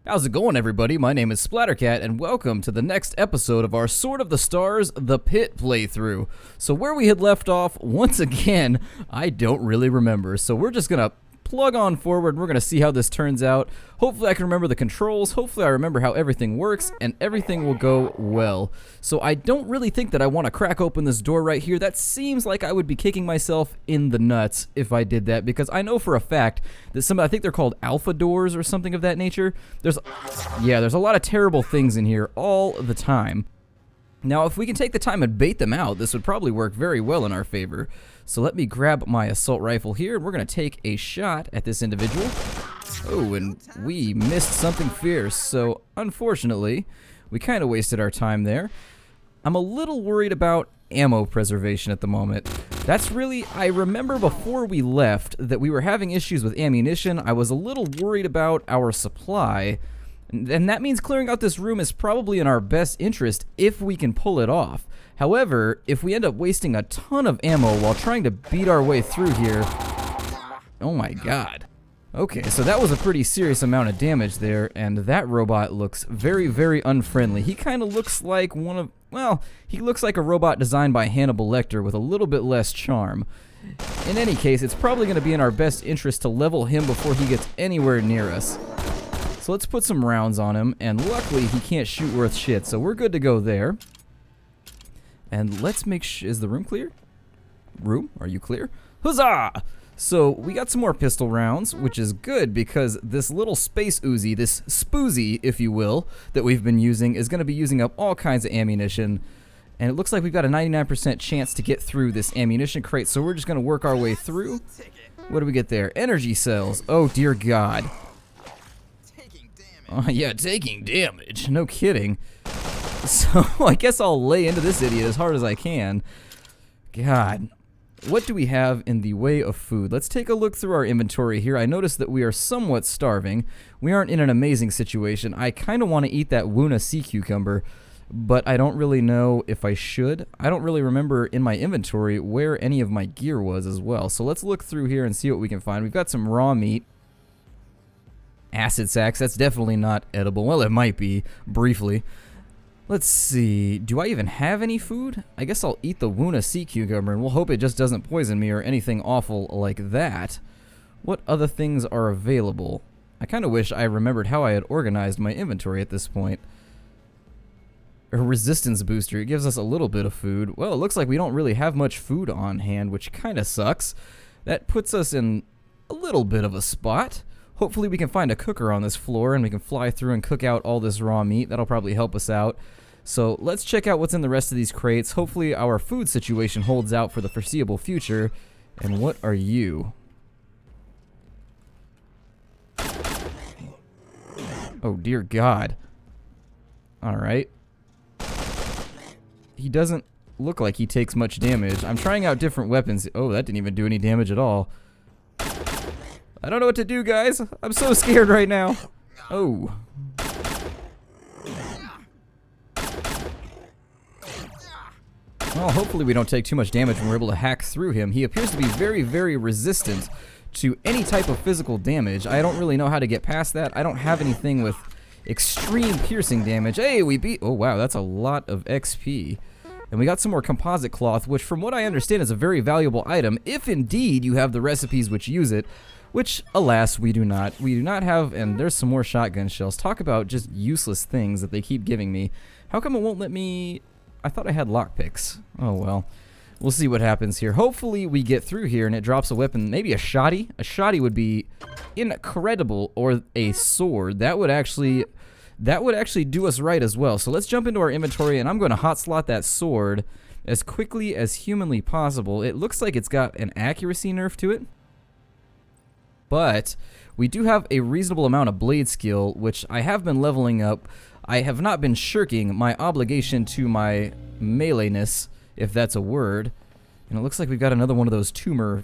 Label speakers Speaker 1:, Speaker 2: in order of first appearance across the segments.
Speaker 1: How's it going, everybody? My name is Splattercat, and welcome to the next episode of our Sword of the Stars The Pit playthrough. So where we had left off, once again, I don't really remember. So we're just gonna plug on forward. We're gonna see how this turns out. Hopefully I can remember the controls. Hopefully I remember how everything works, and everything will go well. So I don't really think that I want to crack open this door right here. That seems like I would be kicking myself in the nuts if I did that, because I know for a fact that I think they're called alpha doors or something of that nature. There's a lot of terrible things in here all the time. Now, if we can take the time and bait them out, this would probably work very well in our favor. So let me grab my assault rifle here, and we're going to take a shot at this individual. Oh, and we missed something fierce, so unfortunately, we kind of wasted our time there. I'm a little worried about ammo preservation at the moment. I remember before we left that we were having issues with ammunition. I was a little worried about our supply. And that means clearing out this room is probably in our best interest if we can pull it off. However, if we end up wasting a ton of ammo while trying to beat our way through here... Oh my god. Okay, so that was a pretty serious amount of damage there, and that robot looks very, very unfriendly. He kind of looks like he looks like a robot designed by Hannibal Lecter with a little bit less charm. In any case, it's probably going to be in our best interest to level him before he gets anywhere near us. So let's put some rounds on him, and luckily he can't shoot worth shit, so we're good to go there. And let's make sure, is the room clear? Room, are you clear? Huzzah! So we got some more pistol rounds, which is good because this little space Uzi, this spoozy, if you will, that we've been using is going to be using up all kinds of ammunition. And it looks like we've got a 99% chance to get through this ammunition crate, so we're just going to work our way through. What do we get there? Energy cells. Oh, dear God. Oh, yeah, taking damage. No kidding. So, I guess I'll lay into this idiot as hard as I can. God. What do we have in the way of food? Let's take a look through our inventory here. I noticed that we are somewhat starving. We aren't in an amazing situation. I kind of want to eat that Wuna sea cucumber, but I don't really know if I should. I don't really remember in my inventory where any of my gear was as well. So let's look through here and see what we can find. We've got some raw meat. Acid sacs, that's definitely not edible. Well, it might be, briefly. Let's see, do I even have any food? I guess I'll eat the Wuna sea cucumber, and we'll hope it just doesn't poison me or anything awful like that. What other things are available? I kind of wish I remembered how I had organized my inventory at this point. A resistance booster, it gives us a little bit of food. Well, it looks like we don't really have much food on hand, which kind of sucks. That puts us in a little bit of a spot. Hopefully we can find a cooker on this floor and we can fly through and cook out all this raw meat. That'll probably help us out. So let's check out what's in the rest of these crates. Hopefully our food situation holds out for the foreseeable future. And what are you? Oh, dear God. Alright. He doesn't look like he takes much damage. I'm trying out different weapons. Oh, that didn't even do any damage at all. I don't know what to do, guys. I'm so scared right now. Oh. Well, hopefully we don't take too much damage when we're able to hack through him. He appears to be very, very resistant to any type of physical damage. I don't really know how to get past that. I don't have anything with extreme piercing damage. Hey, we beat... Oh, wow, that's a lot of XP. And we got some more composite cloth, which from what I understand is a very valuable item, if indeed you have the recipes which use it. Which, alas, we do not. We do not have, and there's some more shotgun shells. Talk about just useless things that they keep giving me. How come it won't let me... I thought I had lockpicks. Oh, well. We'll see what happens here. Hopefully we get through here and it drops a weapon. Maybe a shotty? A shotty would be incredible. Or a sword. That would actually do us right as well. So let's jump into our inventory, and I'm going to hot slot that sword as quickly as humanly possible. It looks like it's got an accuracy nerf to it. But we do have a reasonable amount of blade skill, which I have been leveling up. I have not been shirking my obligation to my meleeness, if that's a word. And it looks like we've got another one of those tumor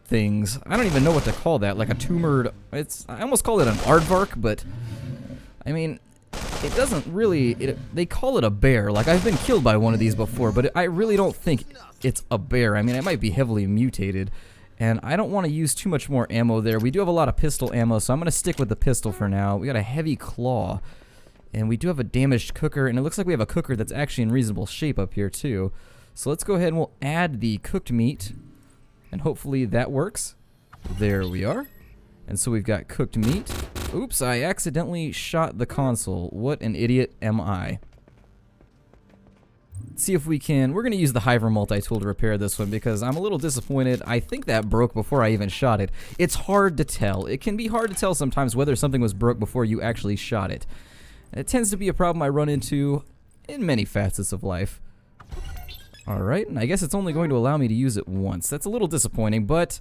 Speaker 1: things. I don't even know what to call that, like a tumored... I almost call it an aardvark, but... I mean, it doesn't really... they call it a bear. Like, I've been killed by one of these before, but I really don't think it's a bear. I mean, it might be heavily mutated. And I don't want to use too much more ammo there. We do have a lot of pistol ammo, so I'm going to stick with the pistol for now. We got a heavy claw. And we do have a damaged cooker, and it looks like we have a cooker that's actually in reasonable shape up here too. So let's go ahead and we'll add the cooked meat. And hopefully that works. There we are. And so we've got cooked meat. Oops, I accidentally shot the console. What an idiot am I. Let's see if we can... We're going to use the Hyver multi-tool to repair this one because I'm a little disappointed. I think that broke before I even shot it. It's hard to tell. It can be hard to tell sometimes whether something was broke before you actually shot it. And it tends to be a problem I run into in many facets of life. Alright, and I guess it's only going to allow me to use it once. That's a little disappointing, but...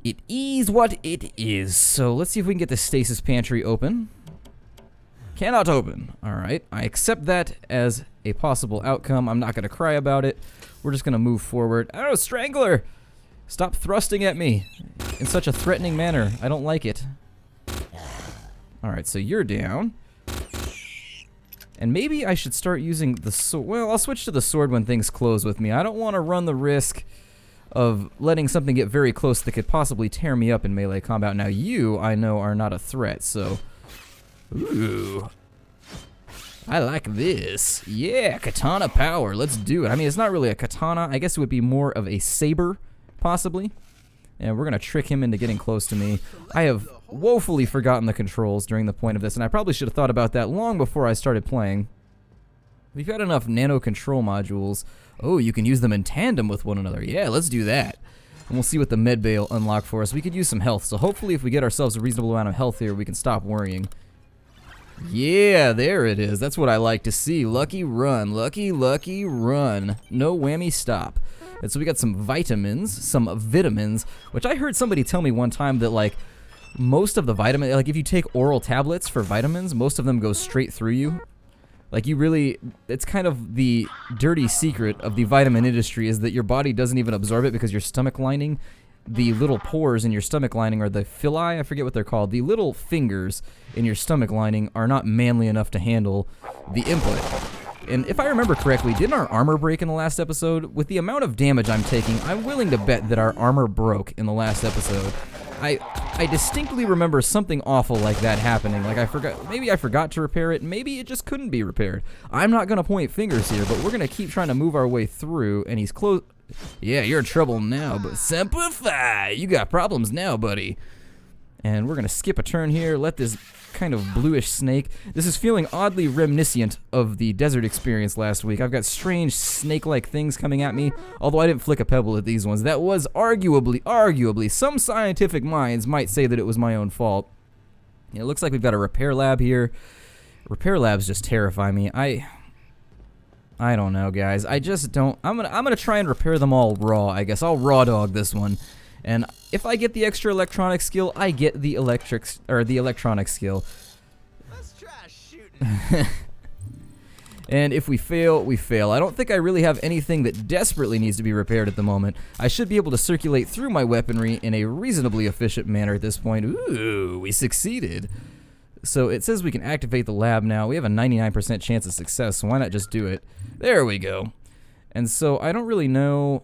Speaker 1: it is what it is. So let's see if we can get the stasis pantry open. Cannot open. Alright, I accept that as a possible outcome. I'm not going to cry about it. We're just going to move forward. Oh, Strangler! Stop thrusting at me in such a threatening manner. I don't like it. Alright, so you're down. And maybe I should start using the sword. Well, I'll switch to the sword when things close with me. I don't want to run the risk of letting something get very close that could possibly tear me up in melee combat. Now you, I know, are not a threat, so... Ooh. I like this. Yeah, katana power. Let's do it. I mean, it's not really a katana. I guess it would be more of a saber, possibly. And we're going to trick him into getting close to me. I have woefully forgotten the controls during the point of this, and I probably should have thought about that long before I started playing. We've got enough nano control modules. Oh, you can use them in tandem with one another. Yeah, let's do that. And we'll see what the med bay will unlock for us. We could use some health, so hopefully if we get ourselves a reasonable amount of health here, we can stop worrying. Yeah, there it is. That's what I like to see. Lucky run. Lucky, lucky run. No whammy stop. And so we got some vitamins, which I heard somebody tell me one time that, like, most of the vitamins, like, if you take oral tablets for vitamins, most of them go straight through you. Like, you really, it's kind of the dirty secret of the vitamin industry is that your body doesn't even absorb it because your stomach lining, the little pores in your stomach lining, or the villi, I forget what they're called, the little fingers in your stomach lining are not manly enough to handle the input. And if I remember correctly, didn't our armor break in the last episode? With the amount of damage I'm taking, I'm willing to bet that our armor broke in the last episode. I distinctly remember something awful like that happening. Like, maybe I forgot to repair it, maybe it just couldn't be repaired. I'm not gonna point fingers here, but we're gonna keep trying to move our way through, and he's close. Yeah, you're in trouble now, but simplify! You got problems now, buddy. And we're gonna skip a turn here, let this kind of bluish snake. This is feeling oddly reminiscent of the desert experience last week. I've got strange snake-like things coming at me, although I didn't flick a pebble at these ones. That was arguably, some scientific minds might say that it was my own fault. It looks like we've got a repair lab here. Repair labs just terrify me. I don't know, guys. I just don't. I'm gonna try and repair them all raw, I guess. I'll raw dog this one. And if I get the extra electronic skill, I get the electronic skill.
Speaker 2: Let's try shooting.
Speaker 1: And if we fail, we fail. I don't think I really have anything that desperately needs to be repaired at the moment. I should be able to circulate through my weaponry in a reasonably efficient manner at this point. Ooh, we succeeded. So it says we can activate the lab now. We have a 99% chance of success, so why not just do it? There we go. And so I don't really know...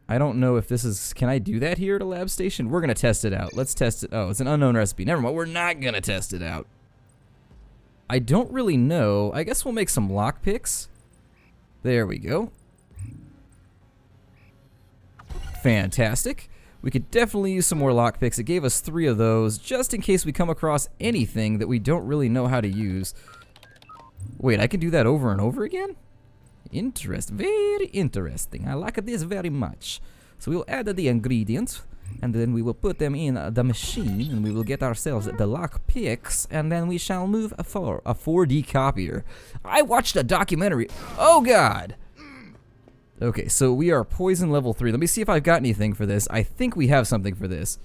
Speaker 1: I don't know if this is... Can I do that here at a lab station? We're going to test it out. Let's test it. Oh, it's an unknown recipe. Never mind. We're not going to test it out. I don't really know. I guess we'll make some lockpicks. There we go. Fantastic. We could definitely use some more lockpicks. It gave us 3 of those, just in case we come across anything that we don't really know how to use. Wait, I can do that over and over again? Interesting. Very interesting. I like this very much. So we'll add the ingredients, and then we will put them in the machine, and we will get ourselves the lock picks, and then we shall move for a 4D copier. I watched a documentary. Oh God! Okay, so we are poison level 3. Let me see if I've got anything for this. I think we have something for this.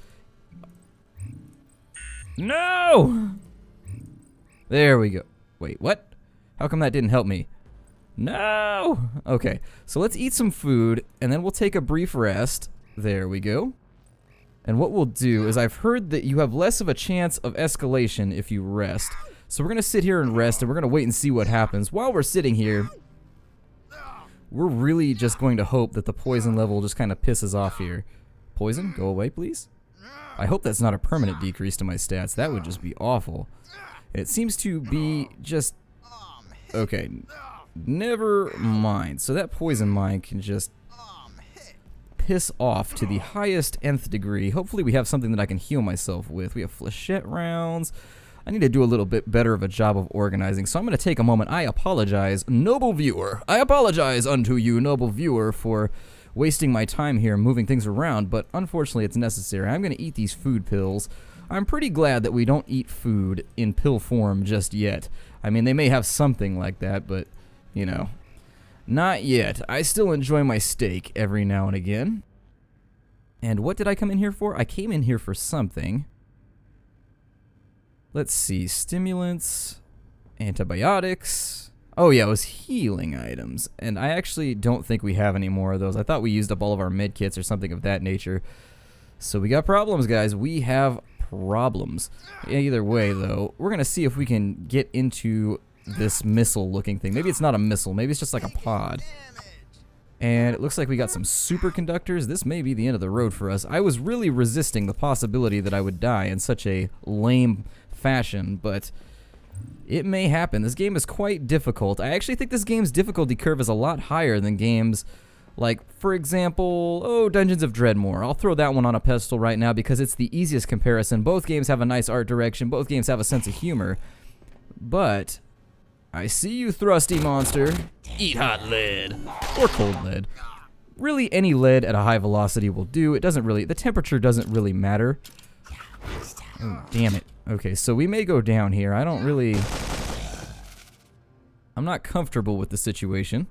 Speaker 1: No! There we go. Wait, what? How come that didn't help me? No! Okay, so let's eat some food, and then we'll take a brief rest. There we go. And what we'll do is I've heard that you have less of a chance of escalation if you rest. So we're going to sit here and rest, and we're going to wait and see what happens. While we're sitting here, we're really just going to hope that the poison level just kind of pisses off here. Poison, go away, please. I hope that's not a permanent decrease to my stats. That would just be awful. It seems to be just... Okay, never mind. So that poison mine can just piss off to the highest nth degree. Hopefully we have something that I can heal myself with. We have flechette rounds. I need to do a little bit better of a job of organizing, so I'm going to take a moment. I apologize, noble viewer. I apologize unto you, noble viewer, for wasting my time here moving things around, but unfortunately it's necessary. I'm going to eat these food pills. I'm pretty glad that we don't eat food in pill form just yet. I mean, they may have something like that, but, you know, not yet. I still enjoy my steak every now and again. And what did I come in here for? I came in here for something. Let's see, stimulants, antibiotics. Oh yeah, it was healing items. And I actually don't think we have any more of those. I thought we used up all of our med kits or something of that nature. So we got problems, guys. We have problems. Either way, though, we're going to see if we can get into this missile-looking thing. Maybe it's not a missile. Maybe it's just like a pod. And it looks like we got some superconductors. This may be the end of the road for us. I was really resisting the possibility that I would die in such a lame fashion, but it may happen. This game is quite difficult. I actually think this game's difficulty curve is a lot higher than games like, for example, Dungeons of Dreadmore. I'll throw that one on a pedestal right now because it's the easiest comparison. Both games have a nice art direction. Both games have a sense of humor. But I see you, thrusty monster. Eat hot lead. Or cold lead. Really, any lead at a high velocity will do. It doesn't really, the temperature doesn't really matter. Oh, damn it. Okay, so we may go down here. I'm not comfortable with the situation.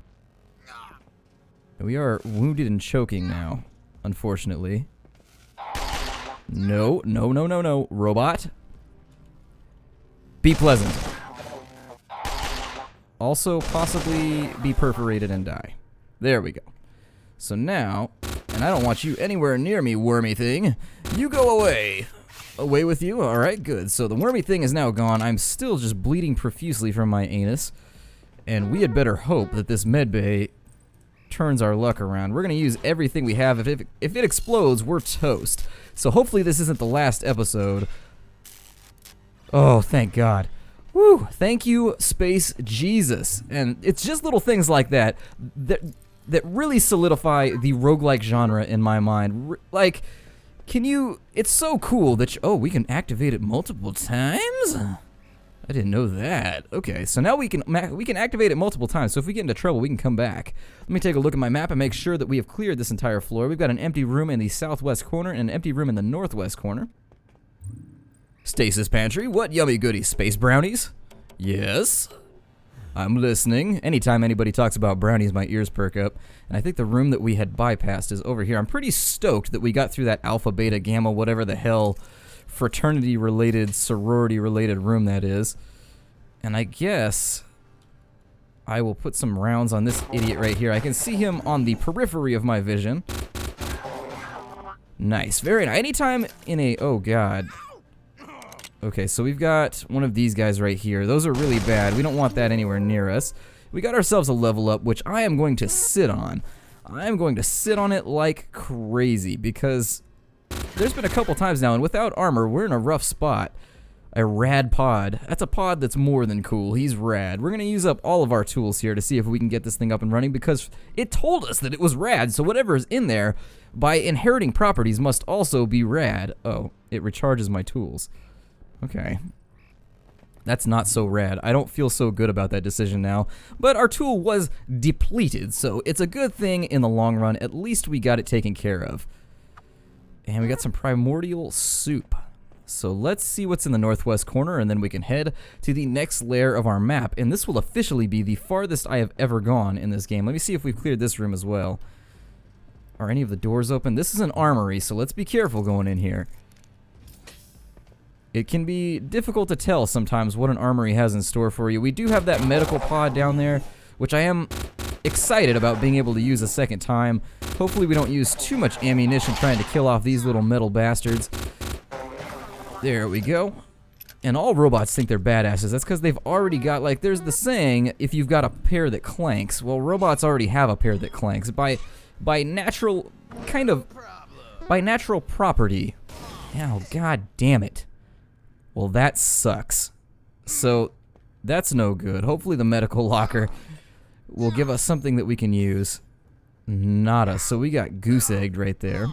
Speaker 1: We are wounded and choking now, unfortunately. No, no, no, no, no. Robot. Be pleasant. Also, possibly be perforated and die. There we go. So now, and I don't want you anywhere near me, wormy thing. You go away. Away with you? Alright, good. So the wormy thing is now gone. I'm still just bleeding profusely from my anus. And we had better hope that this medbay turns our luck around. We're going to use everything we have. If it explodes, we're toast. So hopefully this isn't the last episode. Oh, thank God. Woo! Thank you, Space Jesus. And it's just little things like that that really solidify the roguelike genre in my mind. Like, it's so cool that we can activate it multiple times? I didn't know that. Okay, so now we can activate it multiple times, so if we get into trouble, we can come back. Let me take a look at my map and make sure that we have cleared this entire floor. We've got an empty room in the southwest corner and an empty room in the northwest corner. Stasis pantry, what yummy goodies? Space brownies? Yes. I'm listening. Anytime anybody talks about brownies, my ears perk up. And I think the room that we had bypassed is over here. I'm pretty stoked that we got through that alpha, beta, gamma, whatever the hell fraternity-related, sorority-related room that is. And I guess I will put some rounds on this idiot right here. I can see him on the periphery of my vision. Nice. Very nice. Anytime in a... Oh, God. Okay, so we've got one of these guys right here. Those are really bad. We don't want that anywhere near us. We got ourselves a level up, which I am going to sit on. I am going to sit on it like crazy because there's been a couple times now, and without armor, we're in a rough spot. A rad pod. That's a pod that's more than cool. He's rad. We're going to use up all of our tools here to see if we can get this thing up and running because it told us that it was rad, so whatever is in there, by inheriting properties, must also be rad. Oh, it recharges my tools. Okay. That's not so rad. I don't feel so good about that decision now. But our tool was depleted, so it's a good thing in the long run. At least we got it taken care of. And we got some primordial soup. So let's see what's in the northwest corner, and then we can head to the next layer of our map. And this will officially be the farthest I have ever gone in this game. Let me see if we've cleared this room as well. Are any of the doors open? This is an armory, so let's be careful going in here. It can be difficult to tell sometimes what an armory has in store for you. We do have that medical pod down there, which I am excited about being able to use a second time. Hopefully we don't use too much ammunition trying to kill off these little metal bastards. There we go. And all robots think they're badasses. That's because they've already got, like, there's the saying, if you've got a pair that clanks. Well, robots already have a pair that clanks. By natural, by natural property. Oh, god damn it. Well, that sucks. So, that's no good. Hopefully the medical locker will give us something that we can use. Nada. So we got goose-egged right there.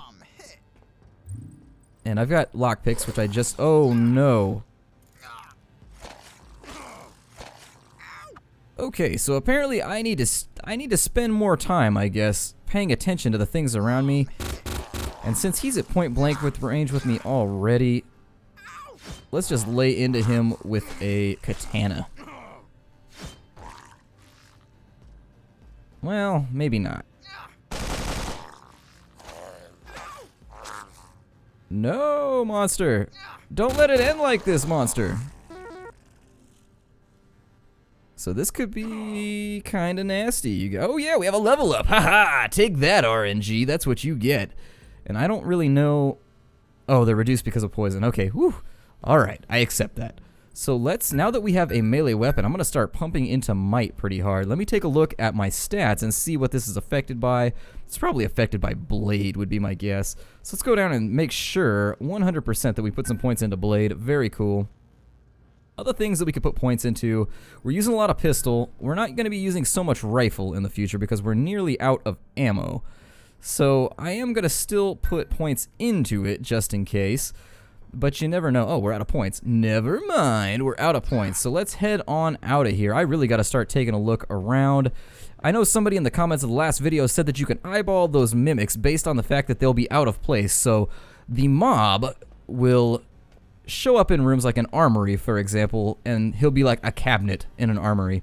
Speaker 1: And I've got lockpicks, which I just... Oh, no. Okay, so apparently I need to spend more time, I guess, paying attention to the things around me. And since he's at point blank with range with me already, let's just lay into him with a katana. Well, maybe not. No, monster! Don't let it end like this, monster! So this could be kind of nasty. You go, oh yeah, we have a level up. Haha, take that RNG. That's what you get. And I don't really know. Oh, they're reduced because of poison. Okay, whew. All right, I accept that. So let's, now that we have a melee weapon, I'm going to start pumping into might pretty hard. Let me take a look at my stats and see what this is affected by. It's probably affected by blade would be my guess. So let's go down and make sure 100% that we put some points into blade. Very cool. Other things that we could put points into, we're using a lot of pistol. We're not going to be using so much rifle in the future because we're nearly out of ammo. So I am going to still put points into it just in case. But you never know. Oh, we're out of points. Never mind, we're out of points. So let's head on out of here. I really got to start taking a look around. I know somebody in the comments of the last video said that you can eyeball those mimics based on the fact that they'll be out of place. So the mob will show up in rooms like an armory, for example, and he'll be like a cabinet in an armory.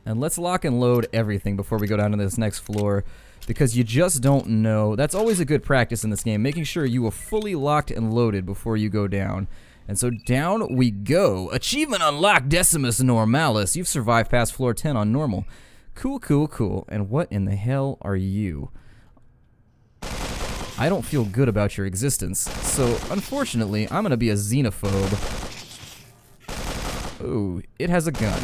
Speaker 1: And let's lock and load everything before we go down to this next floor, because you just don't know. That's always a good practice in this game, making sure you are fully locked and loaded before you go down. And so down we go. Achievement unlocked, Decimus Normalis. You've survived past floor 10 on normal. Cool, cool, cool. And what in the hell are you? I don't feel good about your existence. So, unfortunately, I'm gonna be a xenophobe. Oh, it has a gun.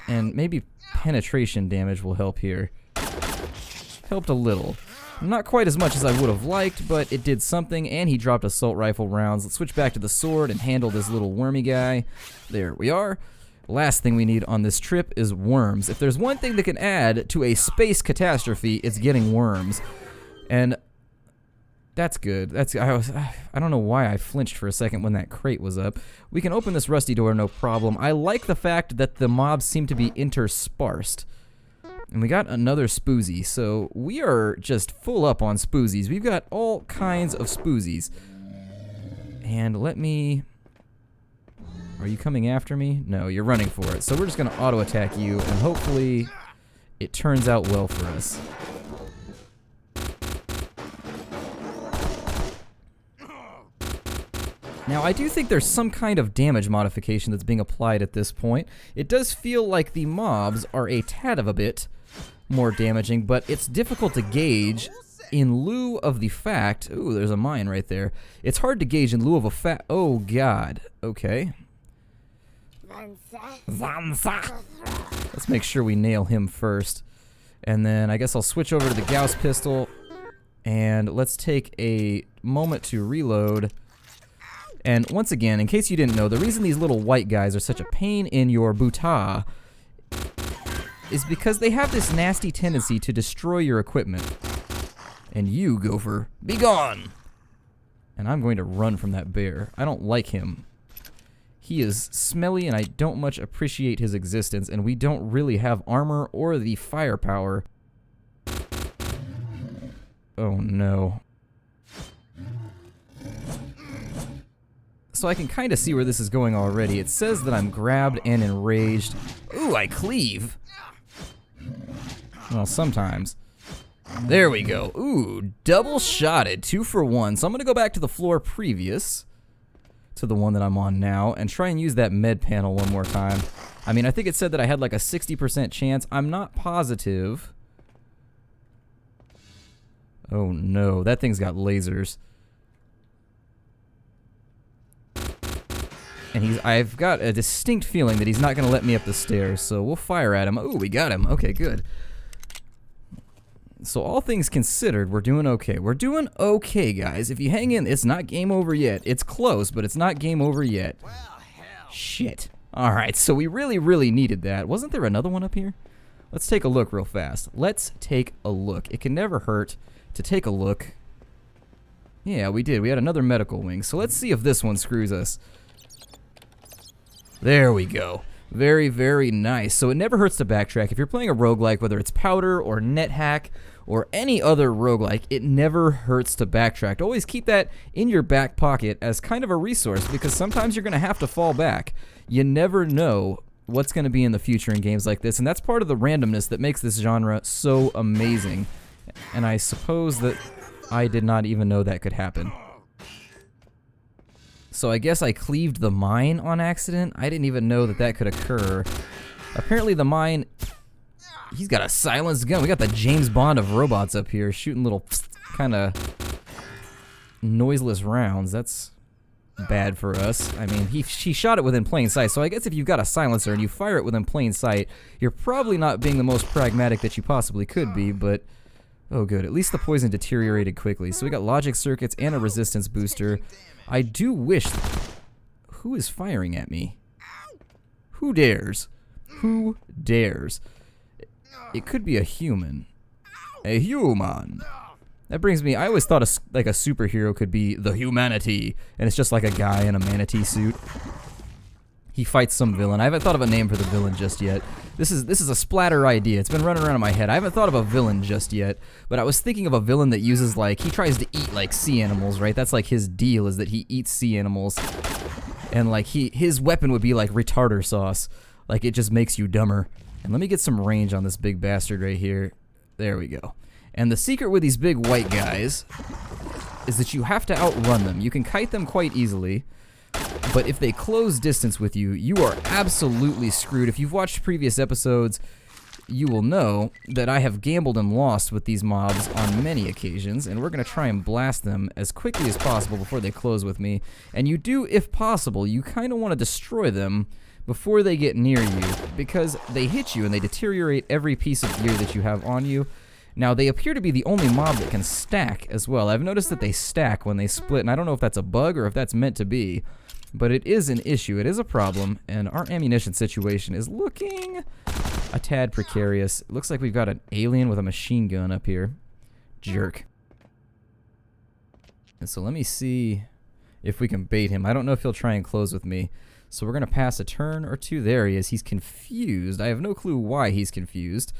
Speaker 1: And maybe penetration damage will help here. Helped a little. Not quite as much as I would have liked, but it did something, and he dropped assault rifle rounds. Let's switch back to the sword and handle this little wormy guy. There we are. Last thing we need on this trip is worms. If there's one thing that can add to a space catastrophe, it's getting worms. And that's good. I don't know why I flinched for a second when that crate was up. We can open this rusty door, no problem. I like the fact that the mobs seem to be interspersed. And we got another spoozy, so we are just full up on spoozies. We've got all kinds of spoozies. And let me... Are you coming after me? No, you're running for it. So we're just going to auto-attack you, and hopefully it turns out well for us. Now, I do think there's some kind of damage modification that's being applied at this point. It does feel like the mobs are a tad of a bit more damaging, but it's difficult to gauge in lieu of the fact... Ooh, there's a mine right there. It's hard to gauge in lieu of a fact... Oh, God. Okay. Let's make sure we nail him first. And then I guess I'll switch over to the Gauss pistol. And let's take a moment to reload. And once again, in case you didn't know, the reason these little white guys are such a pain in your bootah is because they have this nasty tendency to destroy your equipment. And you, Gopher, be gone! And I'm going to run from that bear. I don't like him. He is smelly and I don't much appreciate his existence, and we don't really have armor or the firepower. Oh no. So I can kind of see where this is going already. It says that I'm grabbed and enraged. Ooh, I cleave. Well, sometimes. There we go. Ooh, double shotted, 2 for 1. So I'm gonna go back to the floor previous to the one that I'm on now and try and use that med panel one more time. I mean, I think it said that I had like a 60% chance. I'm not positive. Oh no, that thing's got lasers. And I've got a distinct feeling that he's not going to let me up the stairs, so we'll fire at him. Ooh, we got him. Okay, good. So all things considered, we're doing okay. We're doing okay, guys. If you hang in, it's not game over yet. It's close, but it's not game over yet.
Speaker 2: Well, hell.
Speaker 1: Shit. All right, so we really, really needed that. Wasn't there another one up here? Let's take a look real fast. Let's take a look. It can never hurt to take a look. Yeah, we did. We had another medical wing. So let's see if this one screws us. There we go. Very, very nice. So it never hurts to backtrack. If you're playing a roguelike, whether it's Powder or NetHack or any other roguelike, it never hurts to backtrack. Always keep that in your back pocket as kind of a resource, because sometimes you're going to have to fall back. You never know what's going to be in the future in games like this, and that's part of the randomness that makes this genre so amazing. And I suppose that I did not even know that could happen. So I guess I cleaved the mine on accident. I didn't even know that that could occur. Apparently the mine... He's got a silenced gun. We got the James Bond of robots up here shooting little kind of noiseless rounds. That's bad for us. I mean, she shot it within plain sight. So I guess if you've got a silencer and you fire it within plain sight, you're probably not being the most pragmatic that you possibly could be, but... Oh, good. At least the poison deteriorated quickly. So we got logic circuits and a resistance booster. I do wish... Who is firing at me? Who dares? Who dares? It could be a human. A human. That brings me... I always thought like a superhero could be the humanity, and it's just like a guy in a manatee suit. He fights some villain. I haven't thought of a name for the villain just yet. This is a splatter idea. It's been running around in my head. I haven't thought of a villain just yet, but I was thinking of a villain that uses, like, he tries to eat, like, sea animals, right? That's, like, his deal, is that he eats sea animals. And, like, his weapon would be, like, Retardersauce. Like, it just makes you dumber. And let me get some range on this big bastard right here. There we go. And the secret with these big white guys is that you have to outrun them. You can kite them quite easily. But if they close distance with you, you are absolutely screwed. If you've watched previous episodes, you will know that I have gambled and lost with these mobs on many occasions, and we're going to try and blast them as quickly as possible before they close with me. And you do, if possible, you kind of want to destroy them before they get near you, because they hit you and they deteriorate every piece of gear that you have on you. Now, they appear to be the only mob that can stack as well. I've noticed that they stack when they split, and I don't know if that's a bug or if that's meant to be. But it is an issue, it is a problem, and our ammunition situation is looking a tad precarious. It looks like we've got an alien with a machine gun up here. Jerk. And so let me see if we can bait him. I don't know if he'll try and close with me. So we're going to pass a turn or two. There he is. He's confused. I have no clue why he's confused.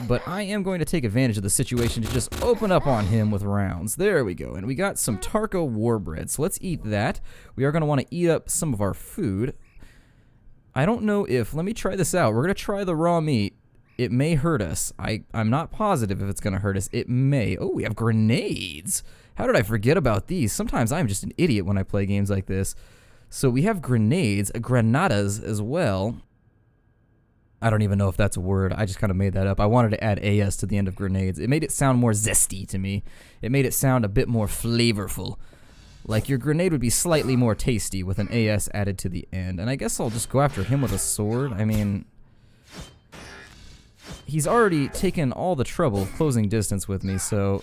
Speaker 1: But I am going to take advantage of the situation to just open up on him with rounds. There we go. And we got some Tarka war bread. So let's eat that. We are going to want to eat up some of our food. I don't know if... Let me try this out. We're going to try the raw meat. It may hurt us. I'm not positive if it's going to hurt us. It may. Oh, we have grenades. How did I forget about these? Sometimes I'm just an idiot when I play games like this. So we have grenades, granadas as well. I don't even know if that's a word. I just kind of made that up. I wanted to add AS to the end of grenades. It made it sound more zesty to me. It made it sound a bit more flavorful. Like your grenade would be slightly more tasty with an AS added to the end. And I guess I'll just go after him with a sword. I mean, he's already taken all the trouble of closing distance with me, so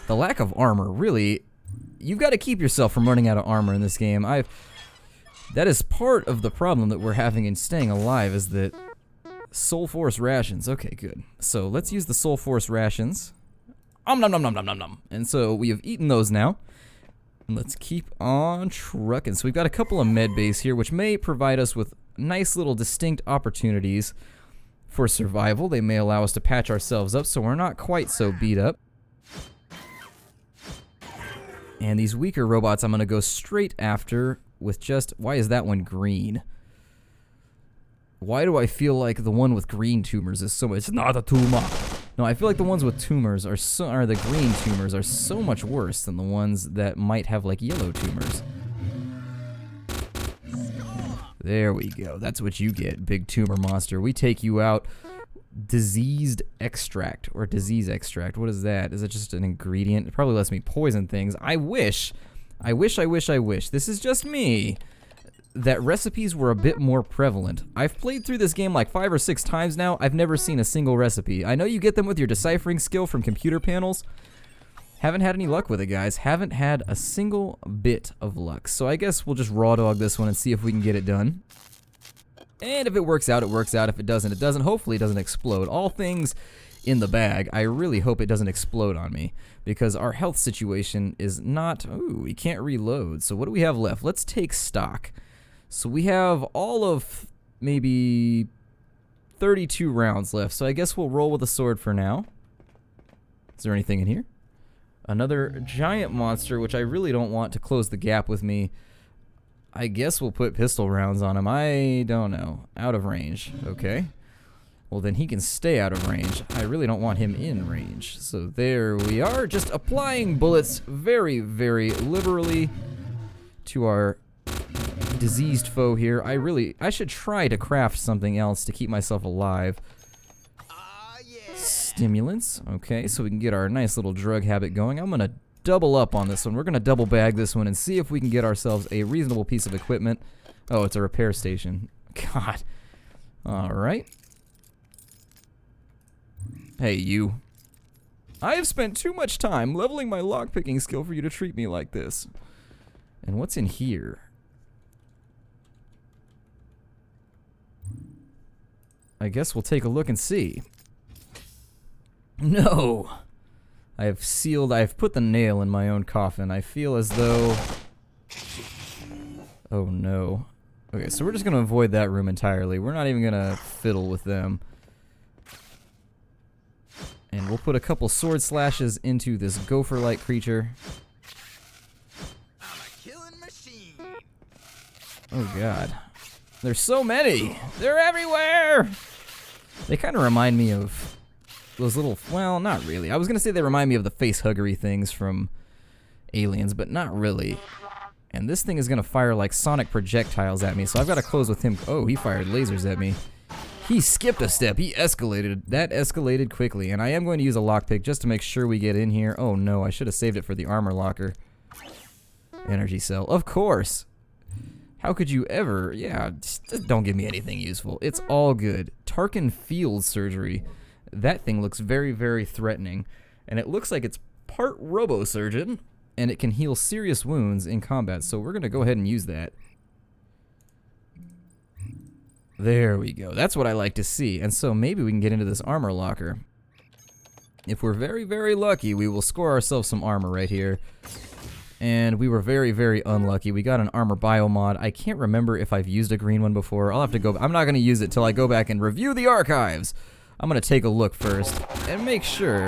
Speaker 1: the lack of armor, really, you've got to keep yourself from running out of armor in this game. That is part of the problem that we're having in staying alive, is that Soul Force rations. Okay, good. So let's use the Soul Force rations. Nom nom nom nom nom nom nom. And so we have eaten those now. And let's keep on trucking. So we've got a couple of med bays here, which may provide us with nice little distinct opportunities for survival. They may allow us to patch ourselves up so we're not quite so beat up. And these weaker robots I'm going to go straight after with just... Why is that one green? Why do I feel like the one with green tumors is so much... It's not a tumor. No, I feel like the ones with tumors are the green tumors are so much worse than the ones that might have like yellow tumors. There we go. That's what you get, big tumor monster. We take you out. Diseased extract or disease extract. What is that? Is it just an ingredient? It probably lets me poison things. I wish. This is just me. that recipes were a bit more prevalent. I've played through this game like 5 or 6 times now. I've never seen a single recipe. I know you get them with your deciphering skill from computer panels. Haven't had any luck with it, guys. Haven't had a single bit of luck. So I guess we'll just raw dog this one and see if we can get it done. And if it works out, it works out. If it doesn't, it doesn't. Hopefully it doesn't explode. All things in the bag. I really hope it doesn't explode on me, because our health situation is not... Ooh, we can't reload. So what do we have left? Let's take stock. So we have all of maybe 32 rounds left. So I guess we'll roll with a sword for now. Is there anything in here? Another giant monster, which I really don't want to close the gap with me. I guess we'll put pistol rounds on him. I don't know. Out of range. Okay. Well, then he can stay out of range. I really don't want him in range. So there we are, just applying bullets very, very liberally to our diseased foe here. I should try to craft something else to keep myself alive.
Speaker 2: Yeah.
Speaker 1: Stimulants. Okay, so we can get our nice little drug habit going. I'm going to double up on this one. We're going to double bag this one and see if we can get ourselves a reasonable piece of equipment. Oh, it's a repair station. God. All right. Hey, you. I have spent too much time leveling my lockpicking skill for you to treat me like this. And what's in here? I guess we'll take a look and see. No! I've put the nail in my own coffin. I feel as though... Oh no. Okay, so we're just gonna avoid that room entirely. We're not even gonna fiddle with them. And we'll put a couple sword slashes into this gopher-like creature.
Speaker 2: I'm a killing machine.
Speaker 1: Oh god. There's so many! They're everywhere! They kind of remind me of those little... Well, not really. I was going to say they remind me of the face-huggery things from Aliens, but not really. And this thing is going to fire like sonic projectiles at me, so I've got to close with him. Oh, he fired lasers at me. He skipped a step. He escalated. That escalated quickly. And I am going to use a lockpick just to make sure we get in here. Oh no, I should have saved it for the armor locker. Energy cell. Of course. How could you ever? Yeah, just don't give me anything useful. It's all good. Tarkin field surgery. That thing looks very, very threatening. And it looks like it's part robo-surgeon. And it can heal serious wounds in combat. So we're going to go ahead and use that. There we go. That's what I like to see. And so maybe we can get into this armor locker. If we're very, very lucky, we will score ourselves some armor right here. And we were very, very unlucky. We got an armor bio mod. I can't remember if I've used a green one before. I'll have to go... I'm not going to use it till I go back and review the archives. I'm going to take a look first and make sure.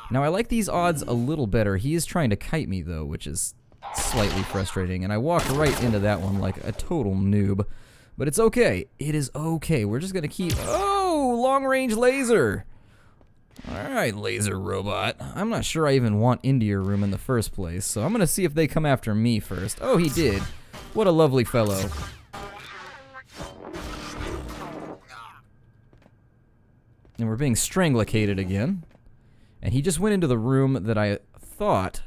Speaker 1: Now, I like these odds a little better. He is trying to kite me, though, which is slightly frustrating. And I walked right into that one like a total noob. But it's okay. It is okay. We're just going to keep... Oh, long-range laser. Alright, laser robot. I'm not sure I even want into your room in the first place, so I'm going to see if they come after me first. Oh, he did. What a lovely fellow. And we're being stranglicated again. And he just went into the room that I thought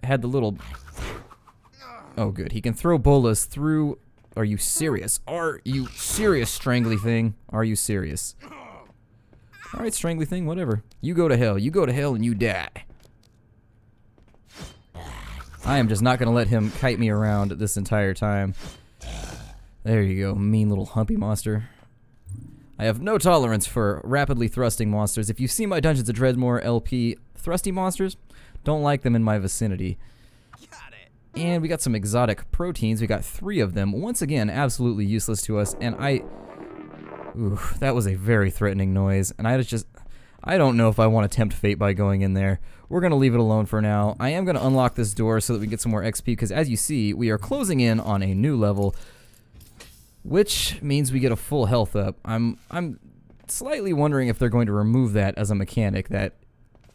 Speaker 1: had the little... Oh, good. He can throw bolas through... Are you serious? Are you serious, strangly thing? Are you serious? Alright, strangly thing, whatever. You go to hell. You go to hell and you die. I am just not going to let him kite me around this entire time. There you go, mean little humpy monster. I have no tolerance for rapidly thrusting monsters. If you see my Dungeons of Dreadmore LP thrusty monsters, don't like them in my vicinity. And we got some exotic proteins. We got 3 of them. Once again, absolutely useless to us. And ooh, that was a very threatening noise. And I don't know if I want to tempt fate by going in there. We're going to leave it alone for now. I am going to unlock this door so that we get some more XP, because as you see, we are closing in on a new level, which means we get a full health up. I'm slightly wondering if they're going to remove that as a mechanic, that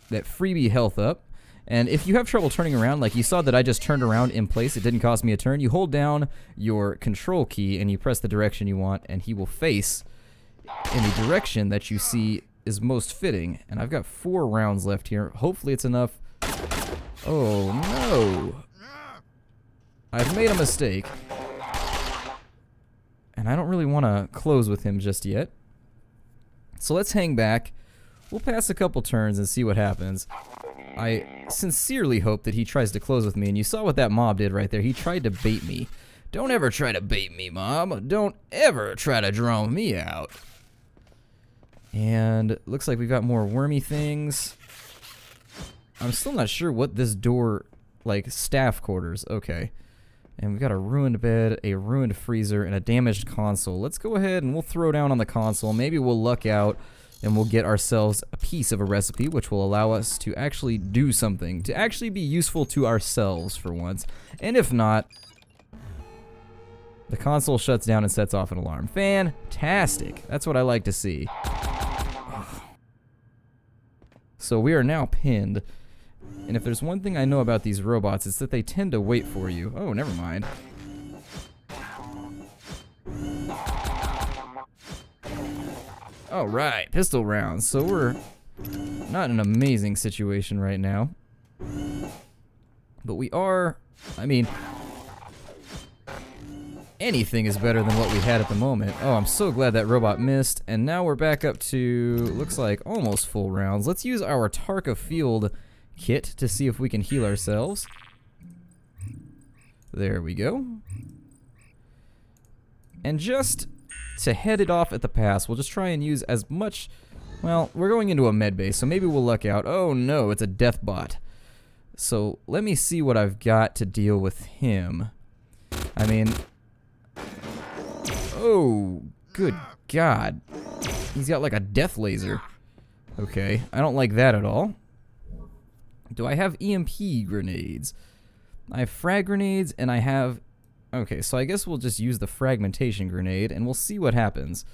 Speaker 1: freebie health up. And if you have trouble turning around, like you saw that I just turned around in place, it didn't cost me a turn, you hold down your control key and you press the direction you want, and he will face in the direction that you see is most fitting. And I've got 4 rounds left here. Hopefully it's enough. Oh, no. I've made a mistake. And I don't really want to close with him just yet. So let's hang back. We'll pass a couple turns and see what happens. I sincerely hope that he tries to close with me. And you saw what that mob did right there. He tried to bait me. Don't ever try to bait me, Mom. Don't ever try to draw me out. And looks like we've got more wormy things. I'm still not sure what this door, like, staff quarters. Okay. And we've got a ruined bed, a ruined freezer, and a damaged console. Let's go ahead and we'll throw down on the console. Maybe we'll luck out and we'll get ourselves a piece of a recipe, which will allow us to actually do something, to actually be useful to ourselves for once. And if not, the console shuts down and sets off an alarm. Fantastic. That's what I like to see. So we are now pinned. And if there's one thing I know about these robots, it's that they tend to wait for you. Oh, never mind. Alright, pistol rounds. So we're not in an amazing situation right now. But we are, I mean, anything is better than what we had at the moment. Oh, I'm so glad that robot missed. And now we're back up to, looks like almost full rounds. Let's use our Tarka Field kit to see if we can heal ourselves. There we go. And just to head it off at the pass, we'll just try and use as much, well, we're going into a med base, so maybe we'll luck out. Oh no, it's a death bot. So let me see what I've got to deal with him. I mean, oh, good God. He's got like a death laser. Okay, I don't like that at all. Do I have EMP grenades? I have frag grenades and I have... Okay, so I guess we'll just use the fragmentation grenade and we'll see what happens.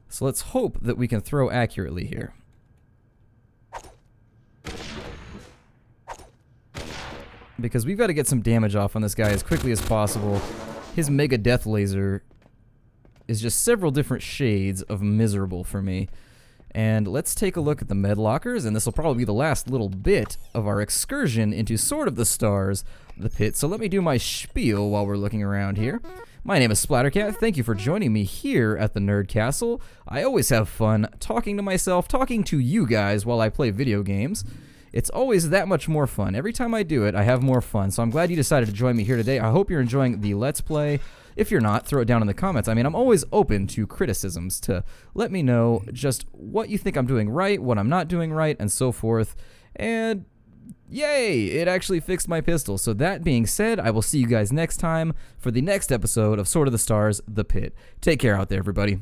Speaker 1: So let's hope that we can throw accurately here. Because we've got to get some damage off on this guy as quickly as possible. His mega death laser is just several different shades of miserable for me. And let's take a look at the med lockers, and this will probably be the last little bit of our excursion into Sword of the Stars, the pit. So let me do my spiel while we're looking around here. My name is Splattercat. Thank you for joining me here at the Nerd Castle. I always have fun talking to myself, talking to you guys while I play video games. It's always that much more fun. Every time I do it, I have more fun. So I'm glad you decided to join me here today. I hope you're enjoying the Let's Play. If you're not, throw it down in the comments. I mean, I'm always open to criticisms to let me know just what you think I'm doing right, what I'm not doing right, and so forth. And yay, it actually fixed my pistol. So that being said, I will see you guys next time for the next episode of Sword of the Stars, The Pit. Take care out there, everybody.